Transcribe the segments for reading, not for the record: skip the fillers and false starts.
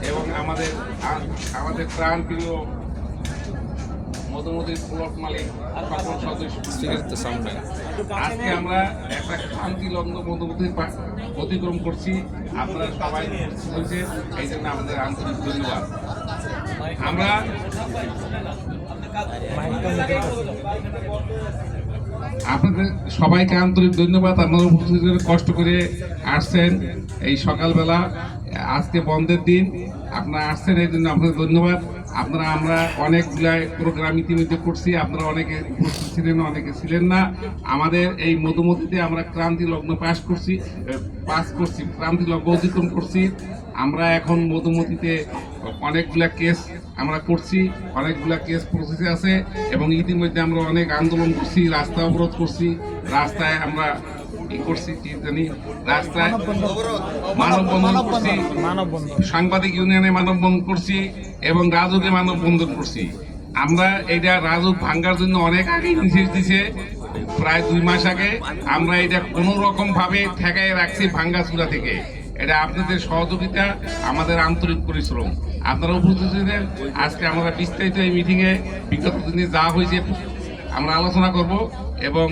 এবং আমাদের প্রাণ প্রিয় মধুমতির ব্লক মালিক সকল সদস্য আজকে আমরা একটা শান্তি লগ্ন মধুমতির অতিক্রম করছি। আপনারা সবাই হয়েছে, এই জন্য আমাদের আন্তরিক ধন্যবাদ। আমরা আপনাদের সবাইকে আন্তরিক ধন্যবাদ। আপনারা কষ্ট করে আসছেন এই সকালবেলা, আজকে বন্ধের দিন, আপনারা আসছেন এই জন্য আপনাদের ধন্যবাদ। আমরা অনেকগুলা প্রোগ্রাম ইতিমধ্যে করছি, আপনারা অনেকে উপস্থিত ছিলেন, অনেকে ছিলেন না। আমাদের এই মধুমতিতে আমরা ক্রান্তি লগ্ন পাস করছি, ক্রান্তি লগ্ন অতিক্রম করছি। আমরা এখন মধুমতিতে অনেকগুলা কেস আমরা করছি, অনেকগুলা কেস প্রসেসে আছে এবং ইতিমধ্যে আমরা অনেক আন্দোলন করছি, রাস্তা অবরোধ করছি, রাস্তায় আমরা রাস্তায় মানববন্ধন করছি, সাংবাদিক ইউনিয়নে মানববন্ধন করছি এবং রাজুকে মানববন্ধন করছি। আমরা এটা রাজুক ভাঙ্গার জন্য অনেক আগে নির্দেশ দিছে, প্রায় 2 মাস আগে। আমরা এটা কোনো রকম ভাবে ঠেকায় রাখছি ভাঙ্গাচুরা থেকে। এটা আপনাদের সহযোগিতা, আমাদের আন্তরিক পরিশ্রম। আপনারা উপস্থিত ছিলেন। আজকে আমরা বিস্তারিত এই মিটিংয়ে বিগত দিনে যা হয়েছে আমরা আলোচনা করব এবং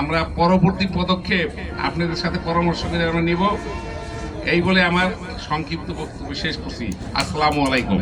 আমরা পরবর্তী পদক্ষেপ আপনাদের সাথে পরামর্শ করে আমরা নিব। এই বলে আমার সংক্ষিপ্ত বক্তব্য শেষ করছি। আসসালামু আলাইকুম।